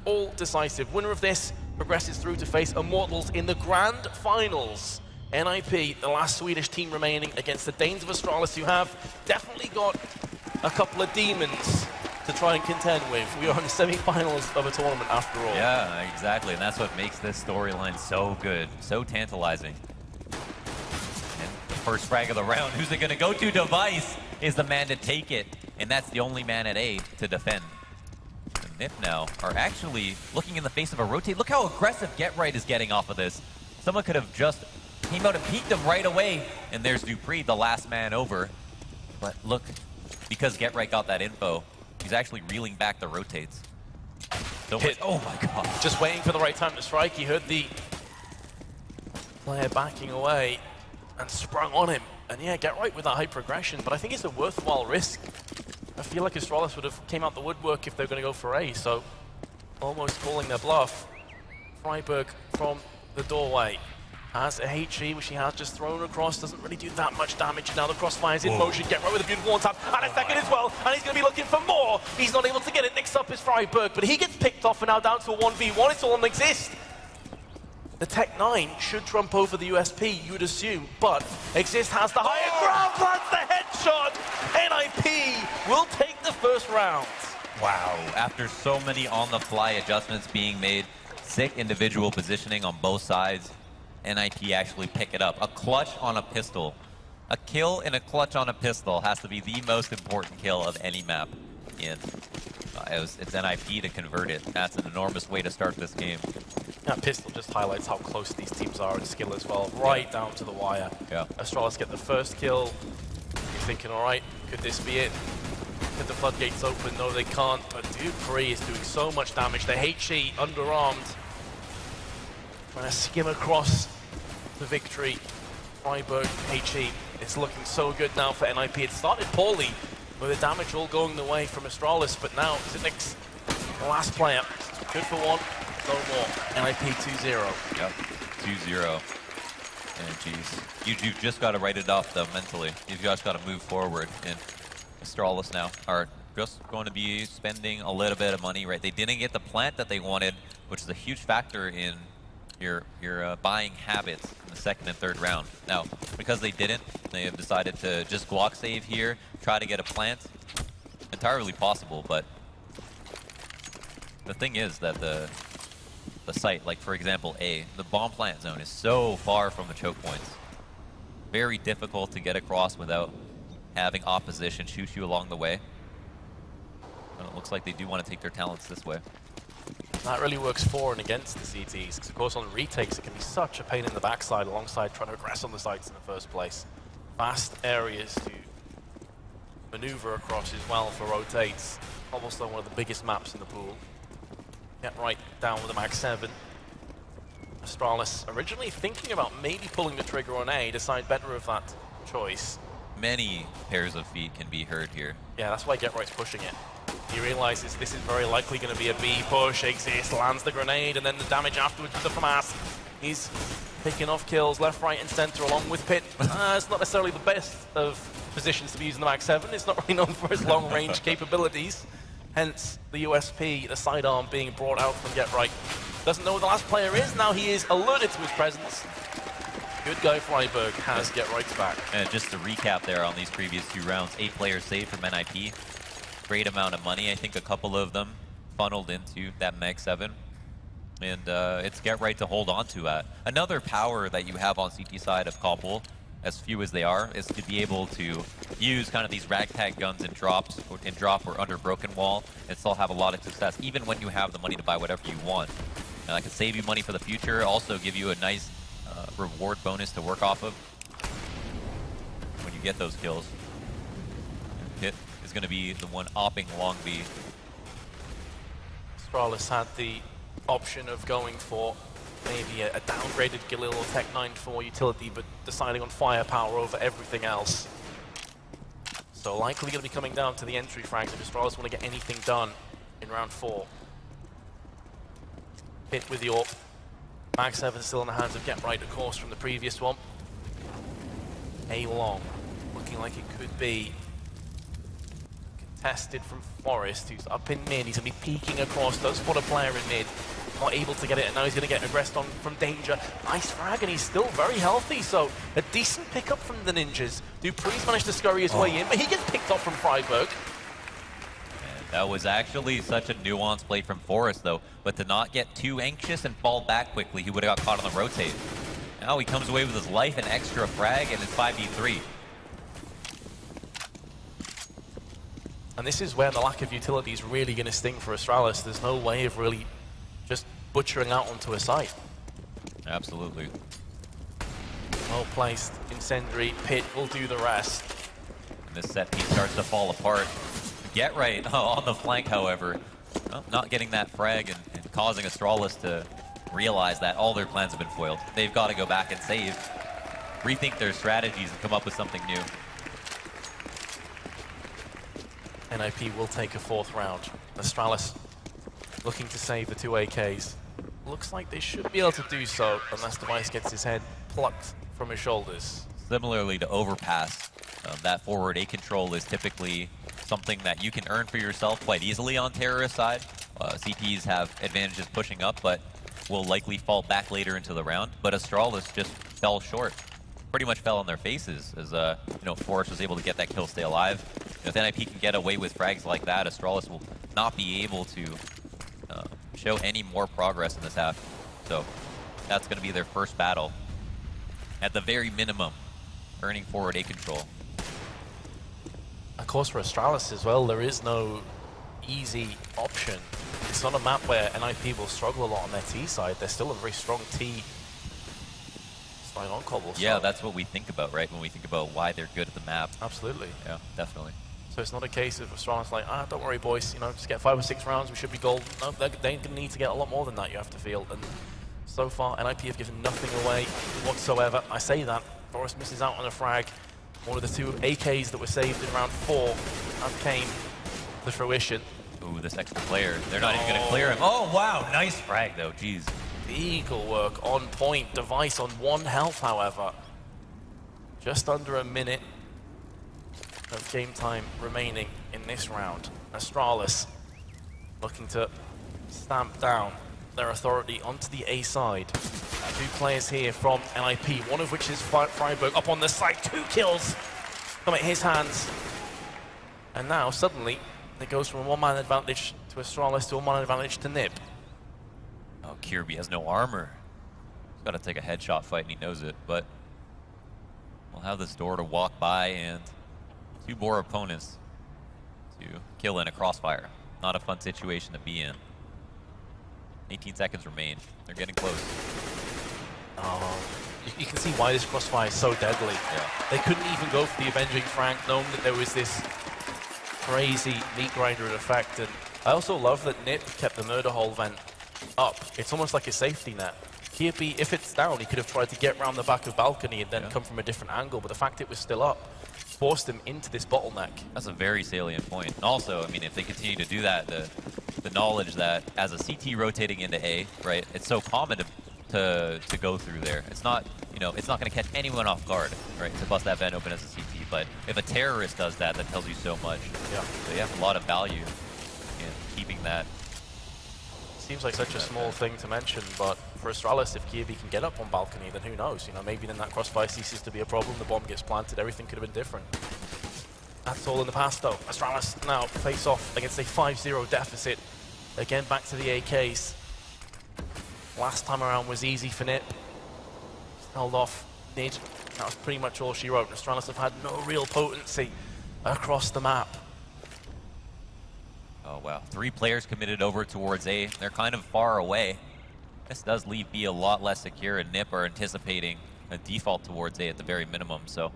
all decisive. Winner of this progresses through to face Immortals in the grand finals. NIP, the last Swedish team remaining against the Danes of Astralis, who have definitely got a couple of demons to try and contend with. We are in the semi-finals of a tournament after all. Yeah, exactly, and that's what makes this storyline so good, so tantalizing. And the first frag of the round, who's it gonna go to? Device is the man to take it, and that's the only man at A to defend. The NIP now are actually looking in the face of a rotate. Look how aggressive Get Right is getting off of this. Someone could have just came out and peeked him right away, and there's Dupree, the last man over. But look, because Get Right got that info, he's actually reeling back the rotates. So much, oh my god. Just waiting for the right time to strike. He heard the player backing away and sprung on him. And yeah, Get Right with that high progression, but I think it's a worthwhile risk. I feel like Astralis would have came out the woodwork if they were going to go for A, so almost calling their bluff. Freiburg from the doorway has a HE, which he has just thrown across, doesn't really do that much damage. Now the crossfire's in motion, Get Right with a beautiful one tap, and a second as well, and he's going to be looking for more. He's not able to get it, next up is Freiburg, but he gets picked off and now down to a 1v1, it's all on Exist. The Tech 9 should trump over the USP, you would assume, but Exist has the higher ground, that's the headshot! NIP will take the first round. Wow, after so many on-the-fly adjustments being made, sick individual positioning on both sides, NIP actually pick it up. A clutch on a pistol. A kill and a clutch on a pistol has to be the most important kill of any map. And it's NIP to convert it. That's an enormous way to start this game. That pistol just highlights how close these teams are in skill as well, right down to the wire. Yeah. Astralis get the first kill. You're thinking, all right, could this be it? Could the floodgates open? No, they can't. But Dupree is doing so much damage. The HE underarmed. Trying to skim across the victory. Freiburg HE is looking so good now for NIP. It started poorly with the damage all going the way from Astralis, but now Zinix, the last player, good for one, no more. NIP 2-0. Yep, 2-0. And geez, you've just got to write it off though mentally. You've just got to move forward. And Astralis now are just going to be spending a little bit of money, right? They didn't get the plant that they wanted, which is a huge factor in your buying habits in the second and third round. Now, because they didn't, they have decided to just Glock save here, try to get a plant. Entirely possible, but the thing is that the site, like for example A, the bomb plant zone is so far from the choke points. Very difficult to get across without having opposition shoot you along the way. And it looks like they do want to take their talents this way. That really works for and against the CTs, because of course on retakes it can be such a pain in the backside alongside trying to aggress on the sites in the first place. Vast areas to maneuver across as well for rotates. Cobblestone, one of the biggest maps in the pool. Get Right down with a Mag 7. Astralis originally thinking about maybe pulling the trigger on A, decide better of that choice. Many pairs of feet can be heard here. Yeah, that's why Get Right's pushing it. He realizes this is very likely going to be a B push. Exist, lands the grenade, and then the damage afterwards with the FAMAS. He's picking off kills left, right, and center along with Pit. It's not necessarily the best of positions to be using the Mag 7. It's not really known for its long-range capabilities. Hence, the USP, the sidearm being brought out from Get Right. Doesn't know who the last player is. Now he is alerted to his presence. Good guy Freiburg has Get Right's back. And just to recap there on these previous two rounds, 8 players saved from NIP. Great amount of money. I think a couple of them funneled into that Mag 7. And it's Get Right to hold on to that. Another power that you have on CT side of Cobble, as few as they are, is to be able to use kind of these ragtag guns in drop or under broken wall and still have a lot of success, even when you have the money to buy whatever you want. And that can save you money for the future, also give you a nice reward bonus to work off of when you get those kills. Hit is going to be the one opping along B. Astralis had the option of going for maybe a downgraded Galil or Tech 9 for utility, but deciding on firepower over everything else. So likely going to be coming down to the entry frags if Astralis want to get anything done in round 4. Hit with the AWP. Mag 7 still in the hands of Get Right, of course, from the previous one. A long, looking like it could be Contested from Forest, who's up in mid. He's going to be peeking across, does spot a player in mid. Not able to get it, and now he's going to get aggressed on from danger. Nice frag, and he's still very healthy, so a decent pickup from the Ninjas. Dupree's managed to scurry his way in, but he gets picked off from Freiburg. That was actually such a nuanced play from Forrest, though. But to not get too anxious and fall back quickly, he would have got caught on the rotate. Now he comes away with his life, an extra frag, and it's 5v3. And this is where the lack of utility is really going to sting for Astralis. There's no way of really just butchering out onto a site. Absolutely. Well placed. Incendiary, Pit will do the rest. And this set piece starts to fall apart. Get right on the flank, however. Well, not getting that frag and causing Astralis to realize that all their plans have been foiled. They've got to go back and save, rethink their strategies, and come up with something new. NIP will take a 4th round. Astralis looking to save the 2 AKs. Looks like they should be able to do so unless Device gets his head plucked from his shoulders. Similarly to Overpass, that forward A control is typically something that you can earn for yourself quite easily on Terrorist side. CTs have advantages pushing up, but will likely fall back later into the round. But Astralis just fell short. Pretty much fell on their faces as Forrest was able to get that kill, stay alive. If NIP can get away with frags like that, Astralis will not be able to show any more progress in this half. So that's going to be their first battle. At the very minimum, earning forward A control. Of course, for Astralis as well, there is no easy option. It's not a map where NIP will struggle a lot on their T side. They're still a very strong T side on Cobblestone. Yeah, that's what we think about, right? When we think about why they're good at the map. Absolutely. Yeah, definitely. So it's not a case of Astralis like, don't worry, boys, just get 5 or 6 rounds, we should be golden. No, they're going to need to get a lot more than that, you have to feel. And so far, NIP have given nothing away whatsoever. I say that. Forrest misses out on a frag. One of the 2 AKs that were saved in round 4 have came to fruition. Ooh, this extra player. They're not even going to clear him. Oh, wow. Nice frag, though. Jeez. Eagle work on point. Device on 1 health, however. Just under a minute of game time remaining in this round. Astralis looking to stamp down their authority onto the A side. 2 players here from NIP, one of which is Freiburg up on the side. 2 kills come at his hands. And now suddenly it goes from a 1-man advantage to Astralis to a 1-man advantage to Nip. Oh, Kirby has no armor. He's got to take a headshot fight and he knows it, but we'll have this door to walk by and 2 more opponents to kill in a crossfire. Not a fun situation to be in. 18 seconds remain. They're getting close. Oh, you can see why this crossfire is so deadly. Yeah. They couldn't even go for the avenging frag, knowing that there was this crazy meat grinder effect. And I also love that Nip kept the murder hole vent up. It's almost like a safety net. Kirby, if it's down, he could have tried to get around the back of balcony and then come from a different angle, but the fact it was still up forced him into this bottleneck. That's a very salient point. And also, I mean, if they continue to do that, the knowledge that as a CT rotating into A, right, it's so common to go through there. It's not, it's not going to catch anyone off guard, right, to bust that vent open as a CT. But if a terrorist does that, that tells you so much. Yeah. So you have a lot of value in keeping that. Seems like such a small thing to mention, but for Astralis, if Kirby can get up on balcony, then who knows? Maybe then that crossfire ceases to be a problem, the bomb gets planted, everything could have been different. That's all in the past, though. Astralis now face off against a 5-0 deficit. Again, back to the AKs. Last time around was easy for Nip. Held off Nid. That was pretty much all she wrote. Astralis have had no real potency across the map. Oh, wow. 3 players committed over towards A. They're kind of far away. This does leave B a lot less secure, and Nip are anticipating a default towards A at the very minimum, so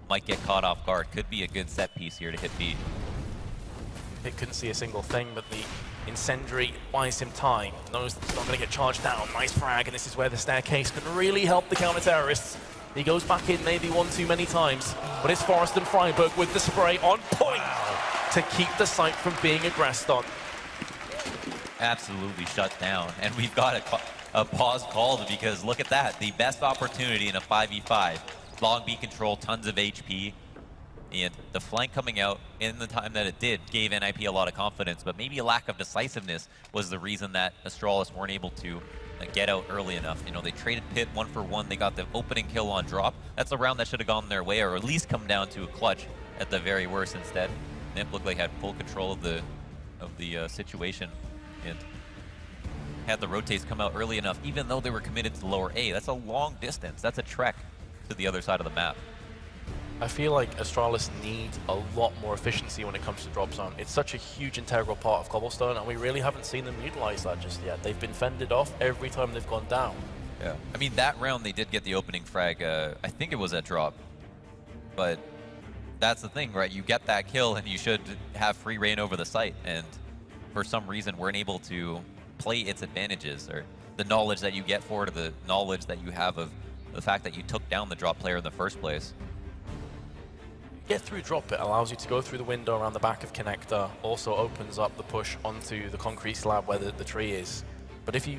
might get caught off guard. Could be a good set piece here to hit B. It couldn't see a single thing, but the Incendiary buys him time. Knows it's not going to get charged down. Nice frag, and this is where the staircase can really help the counter-terrorists. He goes back in maybe 1 too many times, but it's Forrest and Freiburg with the spray on point to keep the site from being aggressed on. Absolutely shut down, and we've got a pause called because look at that. The best opportunity in a 5v5. Long B control, tons of HP. And the flank coming out in the time that it did gave NIP a lot of confidence, but maybe a lack of decisiveness was the reason that Astralis weren't able to get out early enough. You know, they traded Pit 1 for 1. They got the opening kill on drop. That's a round that should have gone their way, or at least come down to a clutch at the very worst instead. NIP looked like had full control of the situation and had the rotates come out early enough, even though they were committed to lower A. That's a long distance. That's a trek to the other side of the map. I feel like Astralis needs a lot more efficiency when it comes to drop zone. It's such a huge integral part of Cobblestone, and we really haven't seen them utilize that just yet. They've been fended off every time they've gone down. Yeah, I mean, that round they did get the opening frag. I think it was at drop, but that's the thing, right? You get that kill and you should have free reign over the site, and for some reason weren't able to play its advantages, or the knowledge that you get for it, or the knowledge that you have of the fact that you took down the drop player in the first place. Get through drop, it allows you to go through the window around the back of connector, also opens up the push onto the concrete slab where the tree is. But if you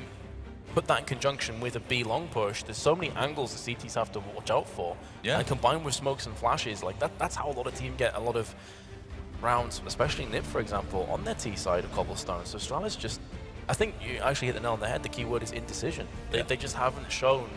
put that in conjunction with a B long push, there's so many angles the CTs have to watch out for. Yeah. And combined with smokes and flashes, like that's how a lot of teams get a lot of rounds, especially NIP, for example, on their T side of Cobblestone. So Astralis just, I think you actually hit the nail on the head. The key word is indecision. Yeah. They just haven't shown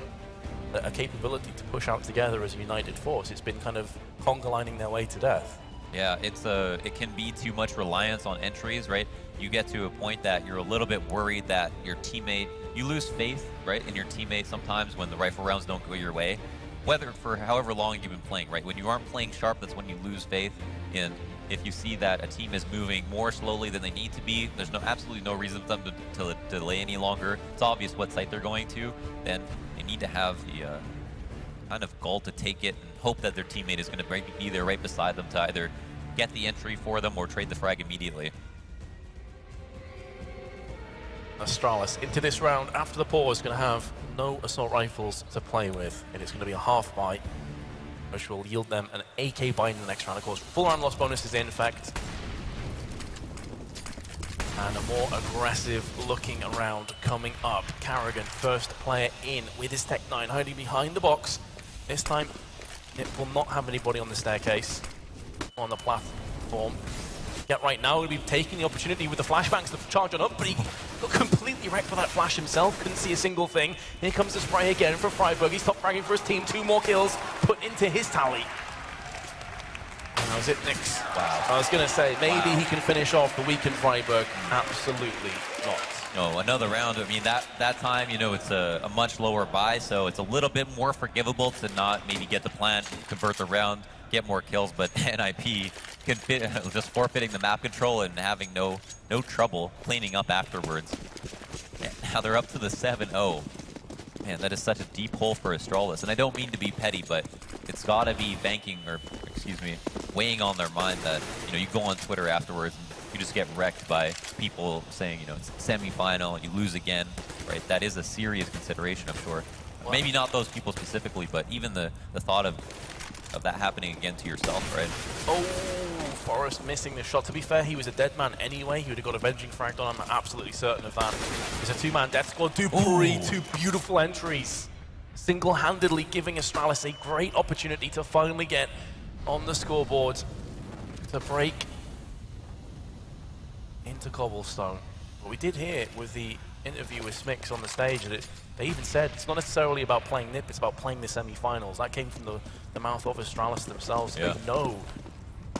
a capability to push out together as a united force. It's been kind of conga lining their way to death. Yeah, it can be too much reliance on entries, right? You get to a point that you're a little bit worried that your teammate, you lose faith, right, in your teammate sometimes when the rifle rounds don't go your way. Whether for however long you've been playing, right? When you aren't playing sharp, that's when you lose faith. And if you see that a team is moving more slowly than they need to be, there's absolutely no reason for them to delay any longer. It's obvious what site they're going to, then they need to have the kind of goal to take it and hope that their teammate is going to be there right beside them to either get the entry for them or trade the frag immediately. Astralis into this round after the pause going to have no assault rifles to play with, and it's going to be a half buy, which will yield them an AK buy in the next round. Of course, full round loss bonus is in effect. And a more aggressive looking around coming up. Carrigan, first player in with his Tech 9, hiding behind the box. This time, it will not have anybody on the staircase, on the platform. Yet right now, he'll be taking the opportunity with the flashbangs to charge on up, but he got completely wrecked by that flash himself, couldn't see a single thing. Here comes the spray again from Freiburg. He's top fragging for his team, 2 more kills put into his tally. And that was it, Nix. Wow. I was going to say, maybe he can finish off the week in Freiburg. Absolutely not. No, another round. I mean, that time, you know, it's a much lower buy, so it's a little bit more forgivable to not maybe get the plant, convert the round, get more kills, but NIP can just forfeiting the map control and having no trouble cleaning up afterwards. And now they're up to the 7-0. Man, that is such a deep hole for Astralis. And I don't mean to be petty, but it's got to be weighing on their mind that, you know, you go on Twitter afterwards and you just get wrecked by people saying, you know, it's semi-final and you lose again, right? That is a serious consideration, I'm sure. Well, maybe not those people specifically, but even the thought of that happening again to yourself, right? Oh, Forrest missing the shot. To be fair, he was a dead man anyway. He would have got avenging frag on. I'm absolutely certain of that. It's a 2-man death squad. Dupree, 2 beautiful entries. Single-handedly giving Astralis a great opportunity to finally get on the scoreboard to break into Cobblestone. What we did here with the interview with Smix on the stage, that they even said it's not necessarily about playing NIP, it's about playing the semi-finals. That came from the mouth of Astralis themselves. Yeah. They know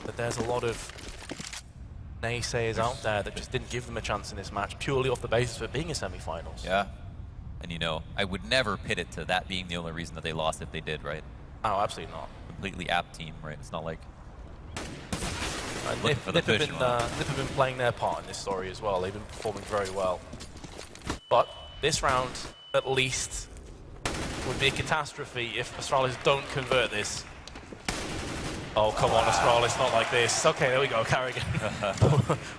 that there's a lot of naysayers out there that just didn't give them a chance in this match purely off the basis of it being a semi-finals. Yeah, and you know, I would never pit it to that being the only reason that they lost if they did, right? Oh, absolutely not. Completely apt team, right? It's not like NIP have been playing their part in this story as well. They've been performing very well. But this round, at least, would be a catastrophe if Astralis don't convert this. Oh, come on, Astralis, not like this. Okay, there we go, Carrigan.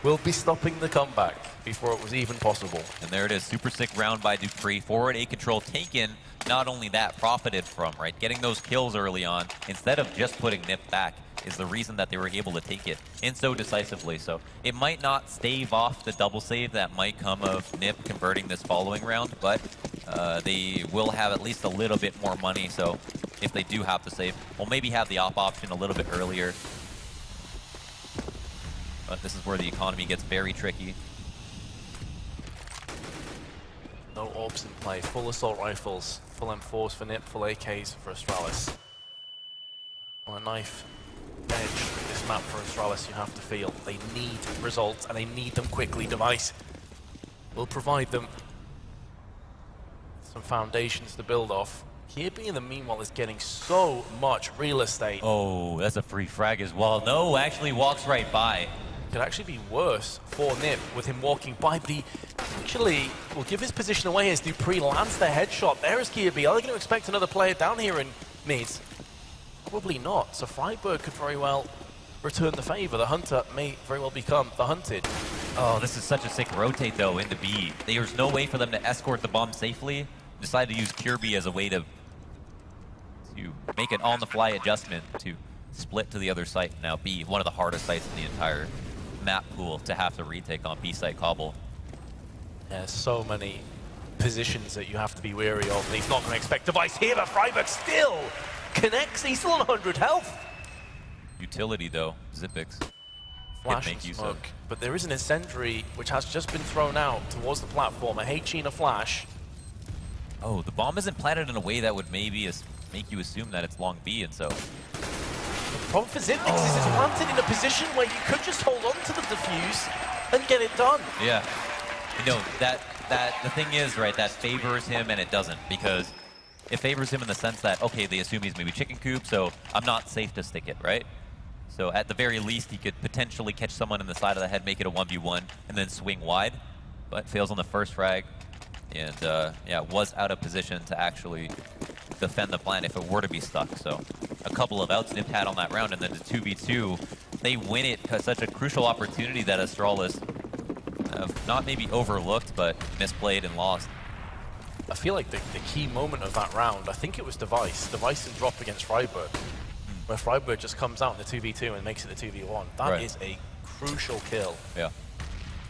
We'll be stopping the comeback before it was even possible. And there it is, super sick round by Dupree. Forward A control taken, not only that, profited from, right? Getting those kills early on, instead of just putting NIP back, is the reason that they were able to take it, and so decisively. So it might not stave off the double save that might come of NIP converting this following round, but they will have at least a little bit more money. So if they do have to save, we'll maybe have the op option a little bit earlier. But this is where the economy gets very tricky. No orbs in play, full assault rifles, full M4s for Nip, full AKs for Astralis. On a knife edge, this map for Astralis you have to feel. They need results and they need them quickly. Device will provide them some foundations to build off. Kirby in the meanwhile is getting so much real estate. Oh, that's a free frag as well. No, actually walks right by. Could actually be worse for Nip with him walking by, but he actually will give his position away as Dupree lands the headshot. There is Kirby. Are they going to expect another player down here in mid? Probably not. So Freiburg could very well return the favor. The hunter may very well become the hunted. Oh, this is such a sick rotate though into B. There's no way for them to escort the bomb safely. Decided to use Kirby as a way to make an on-the-fly adjustment to split to the other site. Now B, one of the hardest sites in the entire map pool to have to retake on B site Cobble. There's so many positions that you have to be wary of, and he's not going to expect Device here, but Freiburg still connects. He's still on 100 health. Utility though, Zipix. Flash and smoke, but there is an incendiary which has just been thrown out towards the platform. A HE and a flash. Oh, the bomb isn't planted in a way that would maybe make you assume that it's long B, and so... The problem for Zipix is it's planted in a position where you could just hold on to the defuse and get it done. Yeah. You know, the thing is, right, that favors him and it doesn't, because it favors him in the sense that, okay, they assume he's maybe chicken coop, so I'm not safe to stick it, right? So at the very least, he could potentially catch someone in the side of the head, make it a 1v1, and then swing wide, but fails on the first frag. And yeah, was out of position to actually defend the plant if it were to be stuck. So a couple of outs Nip had on that round, and then the 2v2, they win it because such a crucial opportunity that Astralis have not maybe overlooked, but misplayed and lost. I feel like the key moment of that round, I think it was Device and drop against Freiburg, where Freiburg just comes out in the 2v2 and makes it the 2v1. That is a crucial kill. Yeah.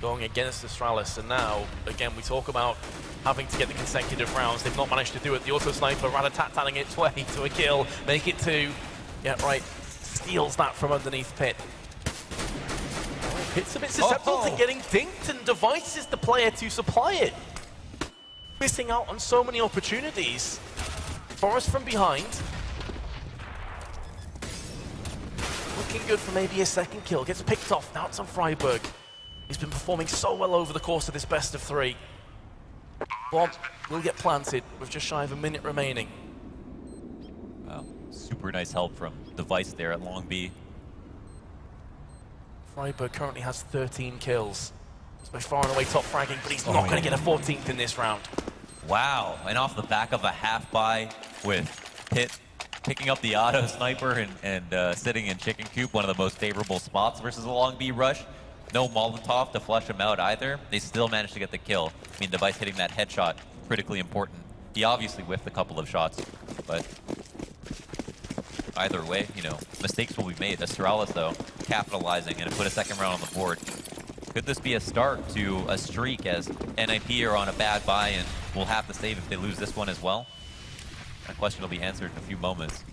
Going against Astralis, and now, again, we talk about having to get the consecutive rounds. They've not managed to do it. The auto sniper rat-a-tat-tatting its way to a kill, make it 2. Yeah, right, steals that from underneath Pit. Pit's a bit susceptible to getting dinked, and Device is the player to supply it. Missing out on so many opportunities. Forrest from behind. Looking good for maybe a second kill. Gets picked off. Now it's on Freiburg. He's been performing so well over the course of this best of 3. Bomb will get planted with just shy of a minute remaining. Wow, super nice help from Device there at long B. Freiburg currently has 13 kills. He's by far and away top fragging, but he's not going to get a 14th in this round. Wow, and off the back of a half buy with Pit picking up the auto sniper and sitting in chicken coop, one of the most favorable spots versus a long B rush. No Molotov to flush him out either. They still managed to get the kill. I mean, Device hitting that headshot, critically important. He obviously whiffed a couple of shots, but either way, you know, mistakes will be made. Astralis, though, capitalizing and put a second round on the board. Could this be a start to a streak as NIP are on a bad buy and will have to save if they lose this one as well? That question will be answered in a few moments.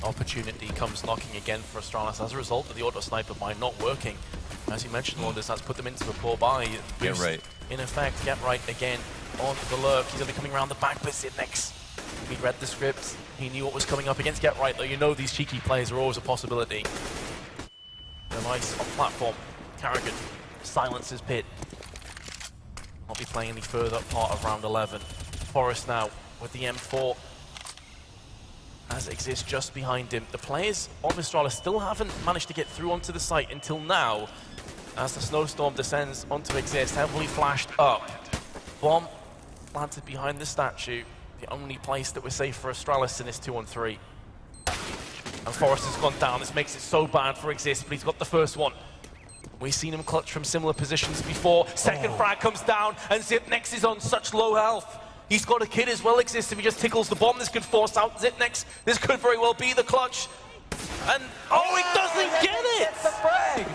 Opportunity comes knocking again for Astralis as a result of the auto sniper buy not working. As you mentioned, Lourdes has put them into a poor buy. Get right. In effect, get right again on the lurk. He's going to be coming around the back, but Zipnex, he read the script. He knew what was coming up against Get Right, though. You know these cheeky plays are always a possibility. Device on platform. Carrigan silences Pit. Not be playing any further part of round 11. Forrest now with the M4. As it exists just behind him. The players of Astralis still haven't managed to get through onto the site until now, as the snowstorm descends onto Exist, heavily flashed up. Bomb planted behind the statue, the only place that was safe for Astralis in this 2-on-3. And Forrest has gone down. This makes it so bad for Exist, but he's got the first one. We've seen him clutch from similar positions before. Second frag comes down, and Zipnex is on such low health. He's got a kid as well, Exist. If he just tickles the bomb, this could force out Zipnex. This could very well be the clutch. And, oh, he doesn't get it! It's the frag!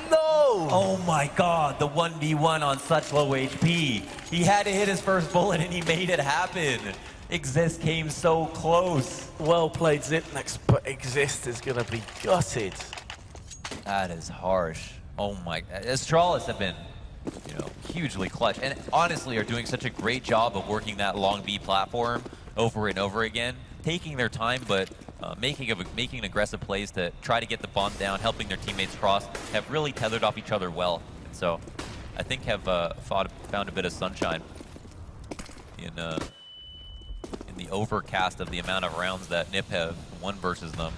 No! Oh my god, the 1v1 on such low HP. He had to hit his first bullet and he made it happen. Exist came so close. Well played, Zipnex, but Exist is going to be gutted. That is harsh. Oh my, Astralis have been, hugely clutch, and honestly are doing such a great job of working that long B platform over and over again, taking their time, but making aggressive plays to try to get the bomb down, helping their teammates cross, have really tethered off each other well. And so I think have found a bit of sunshine in the overcast of the amount of rounds that NiP have won versus them.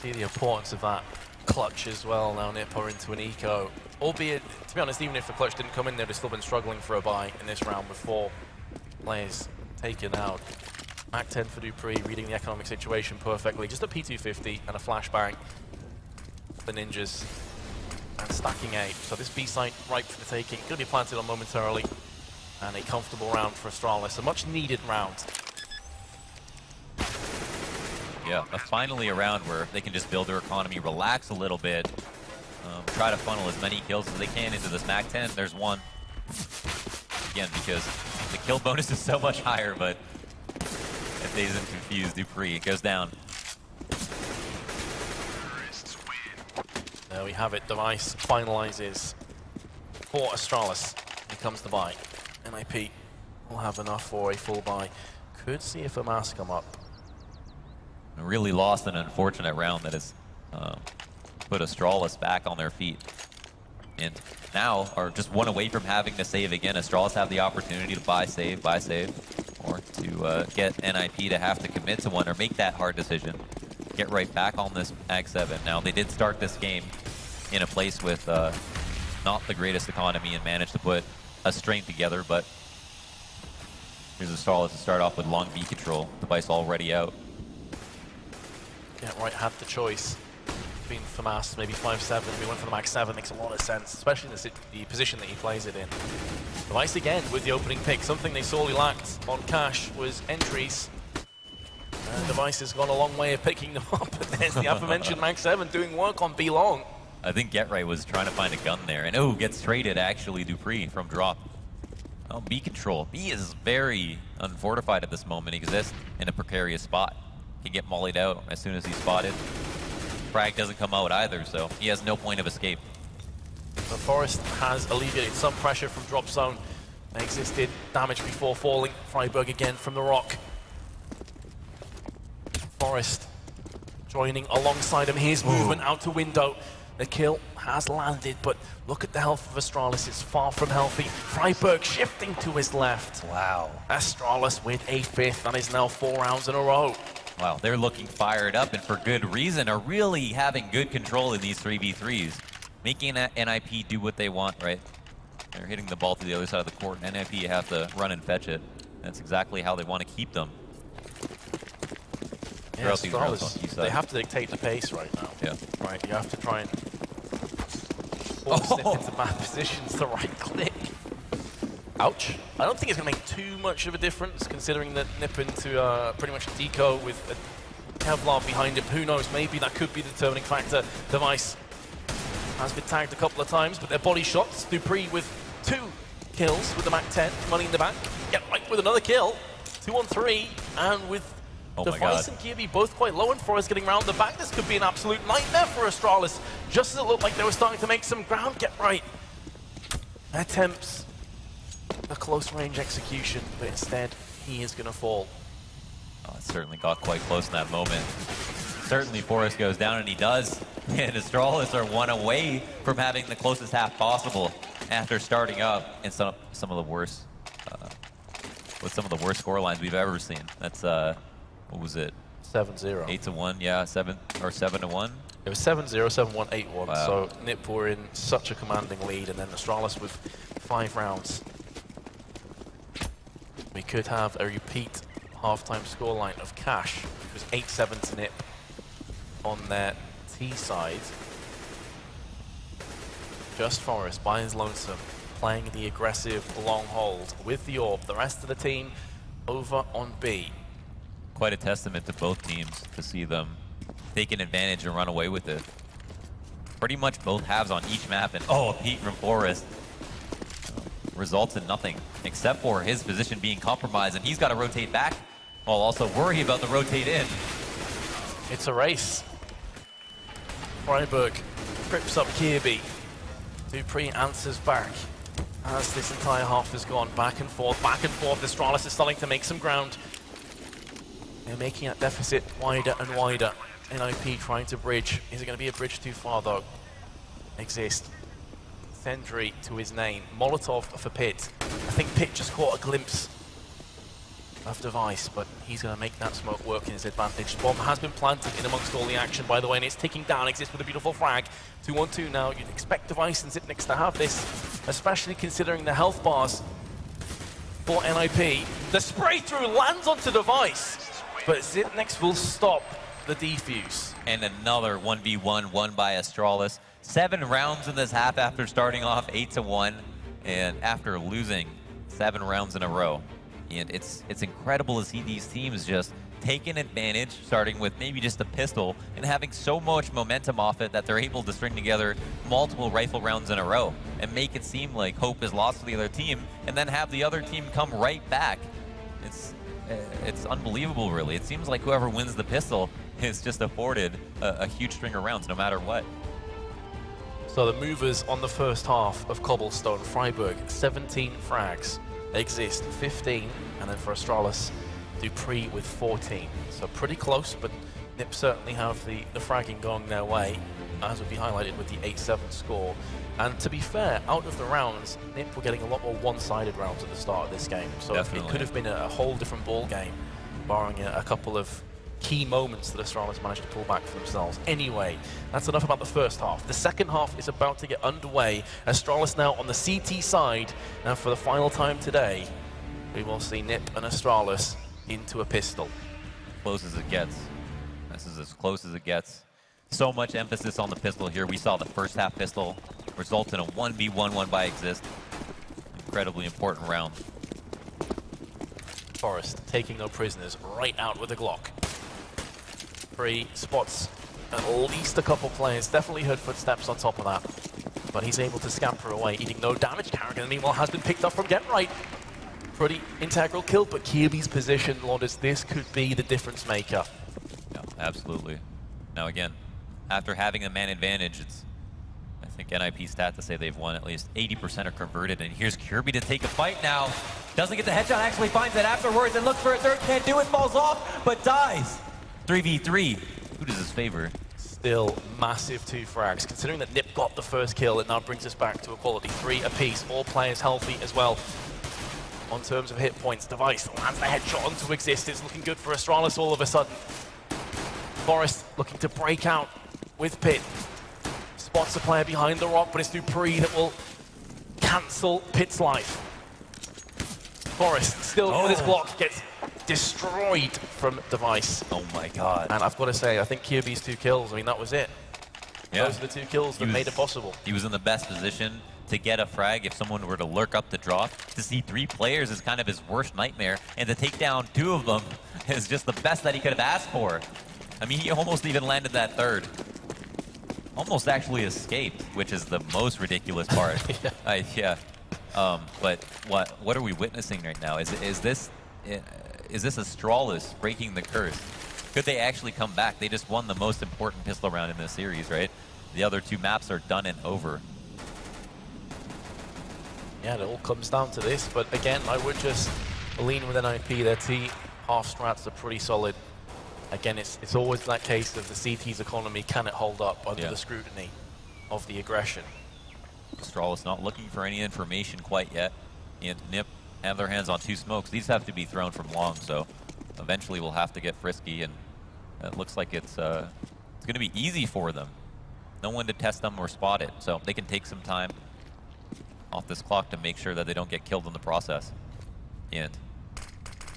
See the importance of that clutch as well. Now NiP are into an eco. Albeit, to be honest, even if the clutch didn't come in, they'd have still been struggling for a buy in this round with 4 players taken out. Mac 10 for Dupree, reading the economic situation perfectly. Just a P250 and a flashbang. The Ninjas. And stacking 8. So this B site ripe for the taking. Going to be planted on momentarily. And a comfortable round for Astralis. A much needed round. Yeah, finally a round where they can just build their economy, relax a little bit, try to funnel as many kills as they can into this Mac 10. There's one. Again, because the kill bonus is so much higher, but if they isn't confused, Dupree, it goes down. There we have it. Device finalizes for Astralis. Here comes the buy. NIP will have enough for a full buy. Could see if a mass come up. Really lost an unfortunate round that has put Astralis back on their feet. And now are just one away from having to save again. Astralis have the opportunity to buy save, or to get NIP to have to commit to one or make that hard decision. Get right back on this Mag 7. Now, they did start this game in a place with not the greatest economy and managed to put a string together, but here's Astralis to start off with long B control. Device already out. Yeah, right, had the choice between FAMAS, maybe 5-7. We went for the Mag 7, makes a lot of sense, especially in the position that he plays it in. Device again with the opening pick. Something they sorely lacked on Cash was entries. And Device has gone a long way of picking them up. But there's the aforementioned Mag 7 doing work on B long. I think GetRight was trying to find a gun there. And gets traded actually Dupree from drop. Oh, B control. B is very unfortified at this moment. He exists in a precarious spot. Can get mollied out as soon as he's spotted. Frag doesn't come out either, so he has no point of escape. The Forest has alleviated some pressure from drop zone. They existed damage before falling. Freiburg again from the rock. Forest joining alongside him. Here's movement out to window. The kill has landed, but look at the health of Astralis. It's far from healthy. Freiburg shifting to his left. Wow. Astralis with a 5th. That is now 4 rounds in a row. Wow, they're looking fired up and for good reason, are really having good control in these 3v3s. Making that NIP do what they want, right? They're hitting the ball to the other side of the court, and NIP have to run and fetch it. That's exactly how they want to keep them. Yeah, Astralis, they have to dictate the pace right now. Yeah. Right, you have to try and force it into bad positions to right click. Ouch. I don't think it's going to make too much of a difference, considering that NiP into pretty much a deco with a Kevlar behind him. Who knows, maybe that could be the determining factor. Device has been tagged a couple of times, but they're body shots. Dupree with 2 kills with the Mac 10, money in the bank. Get right with another kill. 2 on 3, and with Device and Kirby both quite low, and Forest getting round the back. This could be an absolute nightmare for Astralis. Just as it looked like they were starting to make some ground. Get right. Attempts a close range execution, but instead he is going to fall. Oh, it certainly got quite close in that moment. Certainly Forrest goes down, and he does. And Astralis are one away from having the closest half possible after starting up in some of the worst, with some of the worst score lines we've ever seen. That's what was it? 7-0. 8-1, yeah, 7-1. It was 7-0, 7-1, 8-1. Wow. So NiP were in such a commanding lead, and then Astralis with 5 rounds. We could have a repeat halftime scoreline of Cash, which was 8-7 to NiP on their T side. Just Forest by his lonesome, playing the aggressive long hold with the AWP. The rest of the team over on B. Quite a testament to both teams to see them taking advantage and run away with it. Pretty much both halves on each map, and a peek from Forrest results in nothing except for his position being compromised, and he's got to rotate back while also worry about the rotate in. It's a race. Freiburg trips up Kirby. Dupree answers back as this entire half has gone back and forth, back and forth. Astralis is starting to make some ground. They're making that deficit wider and wider. NIP trying to bridge. Is it going to be a bridge too far though? Exist. Sentry to his name. Molotov for Pit. I think Pit just caught a glimpse of Device, but he's going to make that smoke work in his advantage. Bomb has been planted in amongst all the action, by the way, and it's ticking down. Exist with a beautiful frag. 2-1-2 now. You'd expect Device and Zipnix to have this, especially considering the health bars for NIP. The spray through lands onto Device, but Zipnix will stop the defuse. And another 1v1 won by Astralis. 7 rounds in this half after starting off 8-1, and after losing 7 rounds in a row. And it's incredible to see these teams just taking advantage, starting with maybe just a pistol, and having so much momentum off it that they're able to string together multiple rifle rounds in a row and make it seem like hope is lost to the other team, and then have the other team come right back. It's unbelievable, really. It seems like whoever wins the pistol is just afforded a huge string of rounds, no matter what. So the movers on the first half of Cobblestone, Freiburg, 17 frags. Exist 15, and then for Astralis, Dupree with 14. So pretty close, but Nip certainly have the fragging going their way, as would be highlighted with the 8-7 score. And to be fair, out of the rounds, Nip were getting a lot more one-sided rounds at the start of this game. So Definitely. It could have been a whole different ball game, barring a couple of key moments that Astralis managed to pull back for themselves. Anyway, that's enough about the first half. The second half is about to get underway. Astralis now on the CT side, and for the final time today, we will see Nip and Astralis into a pistol. Close as it gets. This is as close as it gets. So much emphasis on the pistol here. We saw the first half pistol result in a 1v1 won by Exist. Incredibly important round. Forest taking no prisoners, right out with a Glock. Free spots at least a couple players. Definitely heard footsteps on top of that. But he's able to scamper away, eating no damage. Carrigan, meanwhile, has been picked up from Get Right. Pretty integral kill, but Kirby's position, Lourdes, this could be the difference maker. Yeah, absolutely. Now again, after having a man advantage, it's, I think NIP stat to say they've won at least 80% are converted, and here's Kirby to take a fight now. Doesn't get the headshot, actually finds it afterwards and looks for a third, can't do it, falls off, but dies. 3v3, who does this favor? Still massive 2 frags. Considering that Nip got the first kill, it now brings us back to equality. 3 apiece, all players healthy as well. On terms of hit points, Device lands the headshot onto Exist. It's looking good for Astralis all of a sudden. Forest looking to break out with Pit. Spots a player behind the rock, but it's Dupree that will cancel Pit's life. Forest still with his block gets destroyed from Device. Oh my god. And I've got to say, I think Kirby's 2 kills, I mean, that was it. Yeah. Those are the 2 kills that made it possible. He was in the best position to get a frag if someone were to lurk up the draw. To see 3 players is kind of his worst nightmare, and to take down 2 of them is just the best that he could have asked for. I mean, he almost even landed that third. Almost actually escaped, which is the most ridiculous part. But what are we witnessing right now? Is this Astralis breaking the curse? Could they actually come back? They just won the most important pistol round in this series, right? The other 2 maps are done and over. Yeah, it all comes down to this, but again, I would just lean with NIP. Their T half strats are pretty solid. Again, it's always that case of the CT's economy, can it hold up under the scrutiny of the aggression? Astralis not looking for any information quite yet, and Nip have their hands on 2 smokes. These have to be thrown from long, so eventually we'll have to get frisky, and it looks like it's going to be easy for them. No one to test them or spot it, so they can take some time off this clock to make sure that they don't get killed in the process. And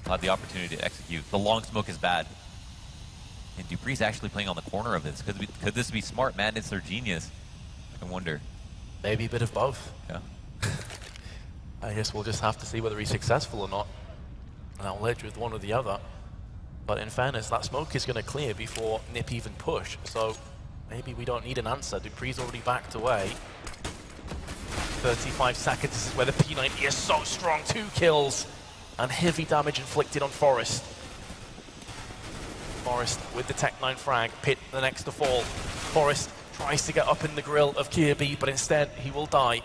have the opportunity to execute. The long smoke is bad. And Dupree's actually playing on the corner of this. Could this be smart madness or genius? I wonder. Maybe a bit of both. Yeah. I guess we'll just have to see whether he's successful or not. And I'll edge with one or the other. But in fairness, that smoke is going to clear before Nip even push. So maybe we don't need an answer. Dupree's already backed away. 35 seconds, this is where the P90 is so strong. 2 kills and heavy damage inflicted on Forest. Forest with the Tech 9 frag, Pit the next to fall. Forest tries to get up in the grill of Kirby, but instead he will die.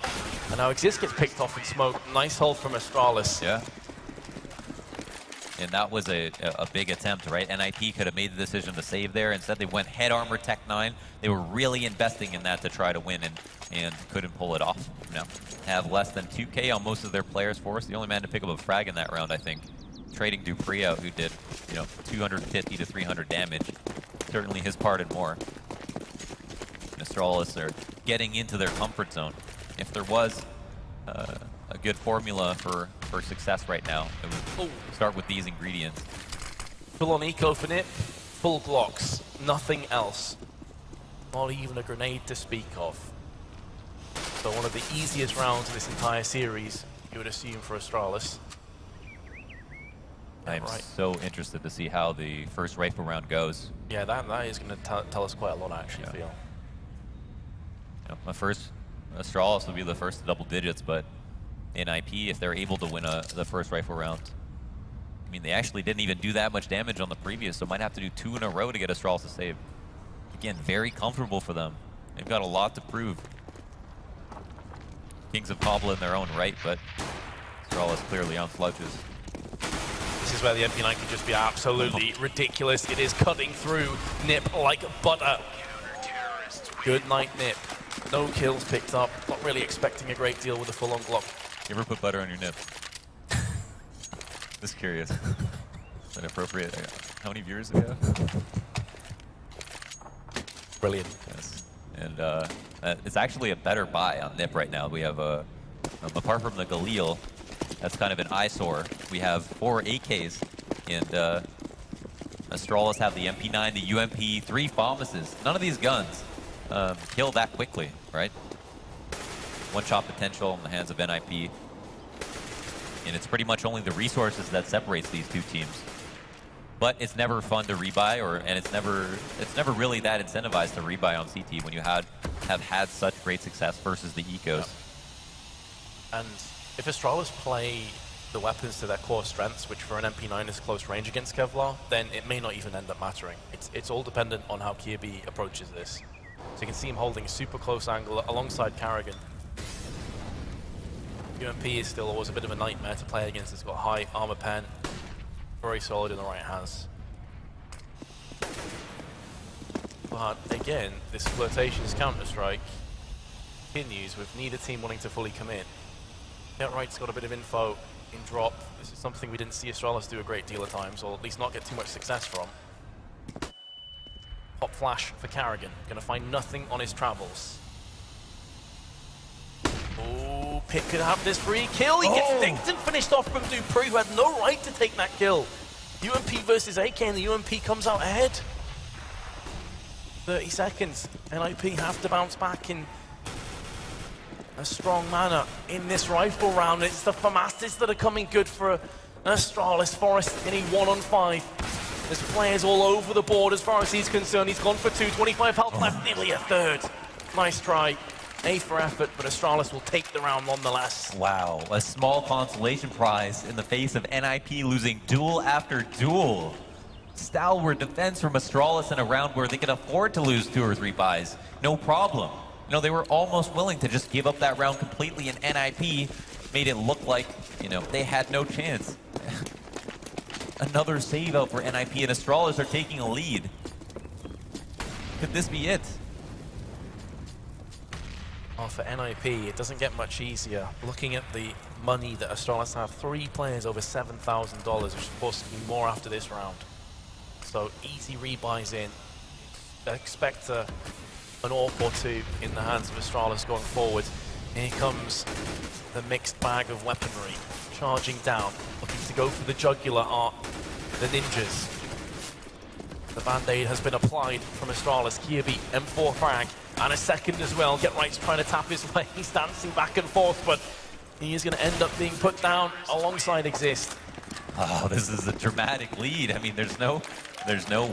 And now Exist gets picked off in smoke. Nice hold from Astralis. Yeah. And that was a big attempt, right? NIP could have made the decision to save there. Instead, they went head armor Tech 9. They were really investing in that to try to win and couldn't pull it off. Now, have less than 2K on most of their players for us. The only man to pick up a frag in that round, I think. Trading Dupree out, who did, 250 to 300 damage. Certainly his part and more. And Astralis are getting into their comfort zone. If there was a good formula for success right now, it would start with these ingredients. Full on eco for Nip, full Glocks, nothing else. Not even a grenade to speak of. So one of the easiest rounds of this entire series, you would assume, for Astralis. I'm so interested to see how the first rifle round goes. Yeah, that is going to tell us quite a lot, I actually feel. My first Astralis will be the first double digits, but NIP, if they're able to win the first rifle round, I mean, they actually didn't even do that much damage on the previous, so might have to do 2 in a row to get Astralis to save. Again, very comfortable for them. They've got a lot to prove. Kings of Cobble in their own right, but Astralis clearly on slouches. This is where the MP9 can just be absolutely ridiculous. It is cutting through Nip like butter. Good night, Nip. No kills picked up. Not really expecting a great deal with a full-on Glock. You ever put butter on your nip? Just curious. Is that appropriate? How many viewers do we have? Brilliant. Yes. And it's actually a better buy on Nip right now. We have apart from the Galil, that's kind of an eyesore. We have 4 AKs, and Astralis have the MP9, the UMP, 3 FAMASes. None of these guns kill that quickly, right? One-shot potential in the hands of NIP. And it's pretty much only the resources that separates these two teams. But it's never fun to rebuy, and it's never really that incentivized to rebuy on CT when you have had such great success versus the ecos. Yeah. And if Astralis play the weapons to their core strengths, which for an MP9 is close range against Kevlar, then it may not even end up mattering. It's all dependent on how Kirby approaches this. So you can see him holding a super close angle alongside Carrigan. UMP is still always a bit of a nightmare to play against. It's got high armor pen, very solid in the right hands. But again, this flirtatious Counter-Strike continues with neither team wanting to fully commit. Netright's got a bit of info in drop. This is something we didn't see Astralis do a great deal of times, or at least not get too much success from. Pop flash for Carrigan. Gonna find nothing on his travels. Oh, Pitt could have this free kill. He gets dinked and finished off from Dupree, who had no right to take that kill. UMP versus AK, and the UMP comes out ahead. 30 seconds. NIP have to bounce back in a strong manner in this rifle round. It's the FAMASes that are coming good for Astralis. Forrest in a 1-on-5. There's players all over the board as far as he's concerned. He's gone for 2, 25 health left, nearly a third. Nice try. A for effort, but Astralis will take the round nonetheless. Wow, a small consolation prize in the face of NIP losing duel after duel. Stalwart defense from Astralis in a round where they could afford to lose 2 or 3 buys. No problem. They were almost willing to just give up that round completely, and NIP made it look like, they had no chance. Another save out for NIP, and Astralis are taking a lead. Could this be it? Oh, for NIP, it doesn't get much easier. Looking at the money that Astralis have, 3 players over $7,000, which is supposed to be more after this round. So easy rebuys in. Expect an AWP or 2 in the hands of Astralis going forward. Here comes the mixed bag of weaponry. Charging down, looking to go for the jugular are the ninjas. The band-aid has been applied from Astralis. Kirby, M4 frag, and a second as well. GetRight's trying to tap his way. He's dancing back and forth, but he is going to end up being put down alongside Exist. Oh, this is a dramatic lead. I mean, there's no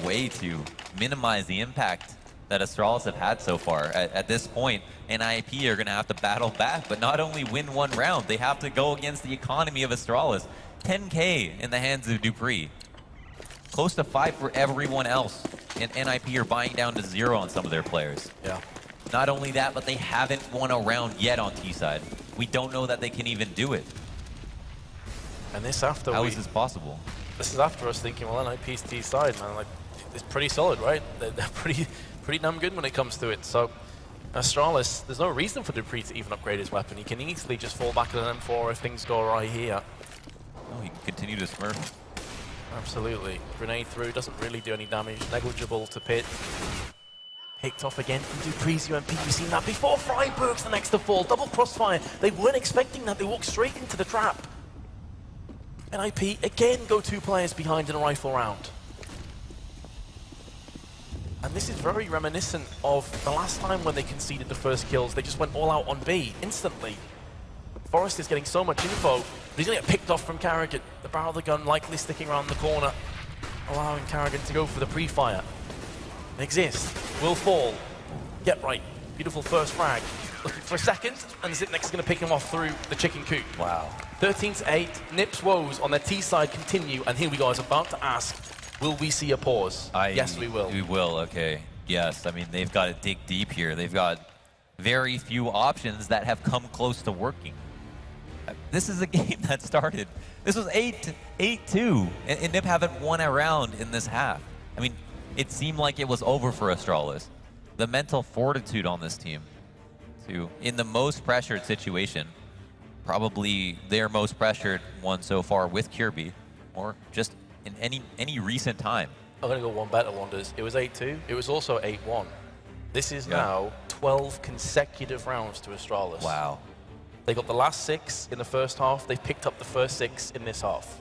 way to minimize the impact that Astralis have had so far. At this point, NIP are going to have to battle back, but not only win 1 round, they have to go against the economy of Astralis. 10K in the hands of Dupree. Close to 5 for everyone else. And NIP are buying down to 0 on some of their players. Yeah. Not only that, but they haven't won a round yet on T-side. We don't know that they can even do it. And this after How is this possible? This is after us thinking, well, NIP's T-side, man, like, it's pretty solid, right? They're pretty damn good when it comes to it. So Astralis, there's no reason for Dupree to even upgrade his weapon. He can easily just fall back at an M4 if things go right here. Oh, he can continue to smurf. Absolutely. Grenade through, doesn't really do any damage. Negligible to Pit. Picked off again from Dupree's UMP. We've seen that before. Freiburg's the next to fall. Double crossfire. They weren't expecting that. They walked straight into the trap. NIP again go 2 players behind in a rifle round. And this is very reminiscent of the last time when they conceded the first kills. They just went all out on B instantly. Forrest is getting so much info, but he's going to get picked off from Carrigan. The barrel of the gun likely sticking around the corner, allowing Carrigan to go for the pre-fire. Exist, will fall, get right. Beautiful first frag. Looking for a second, and Zipnex is going to pick him off through the chicken coop. Wow. 13-8, Nips woes on their T side continue, and here we go. I was about to ask, will we see a pause? Yes, we will. We will, okay. Yes, I mean, they've got to dig deep here. They've got very few options that have come close to working. This is a game that started. This was 8-2, and Nip haven't won a round in this half. I mean, it seemed like it was over for Astralis. The mental fortitude on this team, too, in the most pressured situation, probably their most pressured one so far with Kirby, or just in any recent time. I'm going to go one better, Wonders. It was 8-2. It was also 8-1. This is now 12 consecutive rounds to Astralis. Wow. They got the last 6 in the first half. They picked up the first 6 in this half.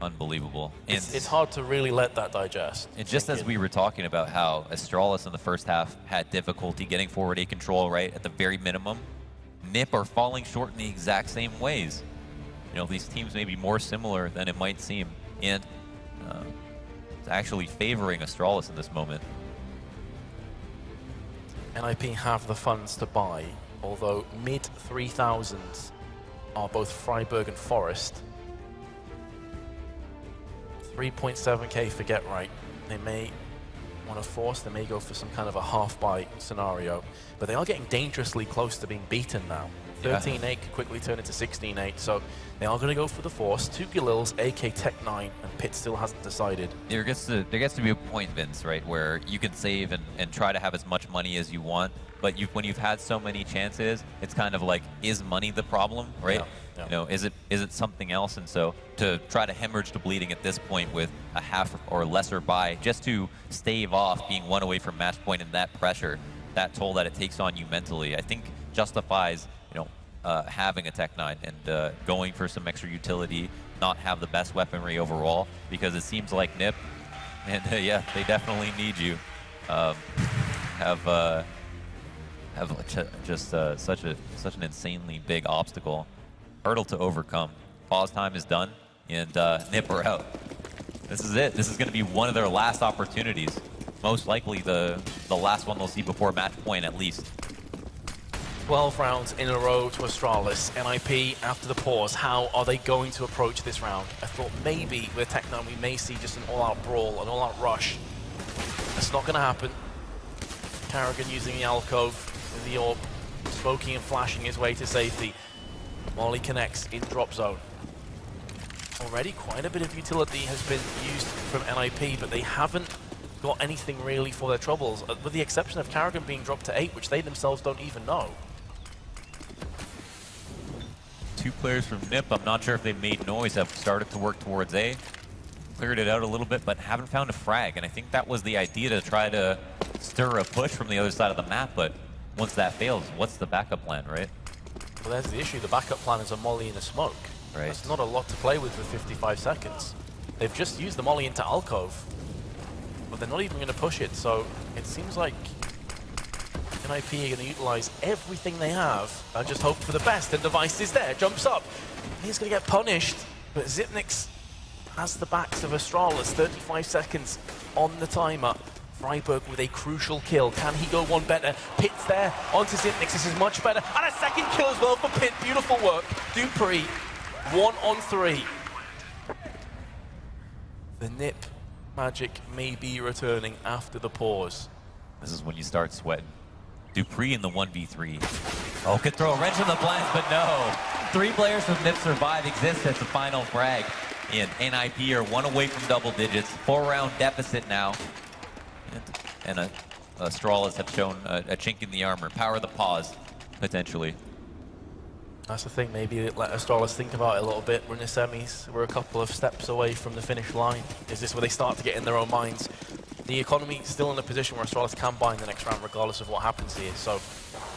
Unbelievable. It's hard to really let that digest. And just as we were talking about how Astralis in the first half had difficulty getting forward A control, right, at the very minimum, Nip are falling short in the exact same ways. You know, these teams may be more similar than it might seem, and it's actually favoring Astralis in this moment. NIP have the funds to buy, although mid 3,000s are both Freiburg and Forest. 3.7k for Get Right. They may want to force, they may go for some kind of a half-buy scenario, but they are getting dangerously close to being beaten now. 13-8 could quickly turn into 16-8, so they are going to go for the force. 2 Galils, AK Tech 9, and Pitt still hasn't decided. There gets to be a point, Vince, right, where you can save and try to have as much money as you want, but when you've had so many chances, it's kind of like, is money the problem, right? Yeah. Yeah. You know, is it something else? And so to try to hemorrhage to bleeding at this point with a half or lesser buy, just to stave off being 1 away from match point and that pressure, that toll that it takes on you mentally, I think justifies, you know, having a Tech 9 and going for some extra utility, not have the best weaponry overall, because it seems like Nip, and yeah, they definitely need you, have just such an insanely big hurdle to overcome. Pause time is done, and Nip are out. This is it. This is going to be one of their last opportunities. Most likely the last one they'll see before match point, at least. 12 rounds in a row to Astralis. NIP, after the pause, how are they going to approach this round? I thought maybe with Tech 9 we may see just an all-out brawl, an all-out rush. That's not going to happen. Carrigan using the alcove with the orb, smoking and flashing his way to safety. Molly connects in drop zone. Already quite a bit of utility has been used from NIP, but they haven't got anything really for their troubles, with the exception of Carrigan being dropped to 8, which they themselves don't even know. 2 players from Nip, I'm not sure if they've made noise, have started to work towards A. Cleared it out a little bit, but haven't found a frag, and I think that was the idea, to try to stir a push from the other side of the map, but once that fails, what's the backup plan, right? Well, there's the issue. The backup plan is a molly and a smoke. Right. That's not a lot to play with for 55 seconds. They've just used the molly into alcove, but they're not even going to push it, so it seems like NIP are going to utilize everything they have and just hope for the best. And Device is there, jumps up. He's going to get punished, but Zipnix has the backs of Astralis. 35 seconds on the timer. Freiburg with a crucial kill. Can he go one better? Pitt's there onto Zipnix. This is much better. And a second kill as well for Pitt. Beautiful work. Dupree, 1 on 3. The Nip magic may be returning after the pause. This is when you start sweating. Dupree in the 1v3. Oh, could throw a wrench in the blinds, but no. 3 players from NiP Survive exist as the final frag. And NIP are 1 away from double digits. 4-round deficit now. And Astralis have shown a chink in the armor. Power of the pause, potentially. That's the thing, maybe let Astralis think about it a little bit. We're in the semis, we're a couple of steps away from the finish line. Is this where they start to get in their own minds? The economy is still in a position where Astralis can buy in the next round regardless of what happens here. So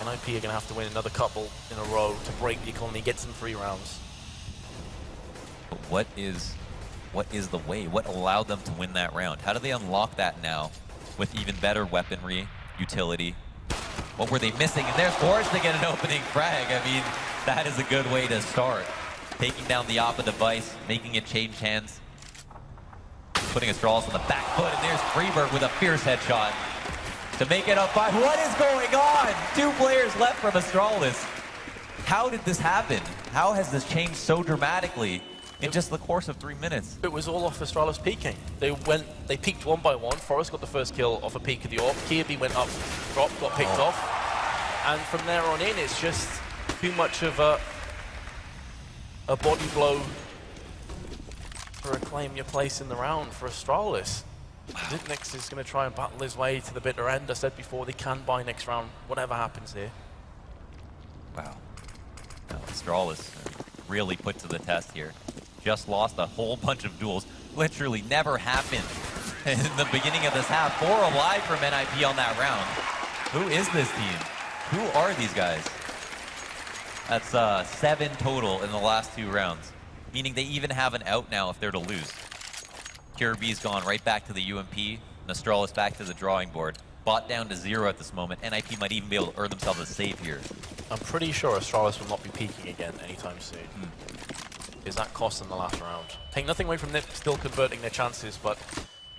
NIP are going to have to win another couple in a row to break the economy, get some 3 rounds. But what is the way? What allowed them to win that round? How do they unlock that now with even better weaponry, utility? What were they missing? And they're forced to get an opening frag. I mean, that is a good way to start. Taking down the Oppa device, making it change hands. Putting Astralis on the back foot, and there's Freeberg with a fierce headshot to make it up 5. What is going on? 2 players left from Astralis. How did this happen? How has this changed so dramatically in just the course of 3 minutes? It was all off Astralis peeking. They peeked 1 by 1. Forrest got the first kill off a peek of the AWP. Kirby went up, dropped, got picked off. And from there on in, it's just too much of a body blow to reclaim your place in the round for Astralis. Zipnix is going to try and battle his way to the bitter end. I said before, they can buy next round, whatever happens here. Wow. Now, Astralis really put to the test here. Just lost a whole bunch of duels. Literally never happened in the beginning of this half. 4 alive from NIP on that round. Who is this team? Who are these guys? That's 7 total in the last 2 rounds. Meaning they even have an out now if they're to lose. Kirby's gone right back to the UMP. And Astralis back to the drawing board. Bought down to 0 at this moment. NIP might even be able to earn themselves a save here. I'm pretty sure Astralis will not be peaking again anytime soon. Is that cost in the last round? Take nothing away from NiP still converting their chances, but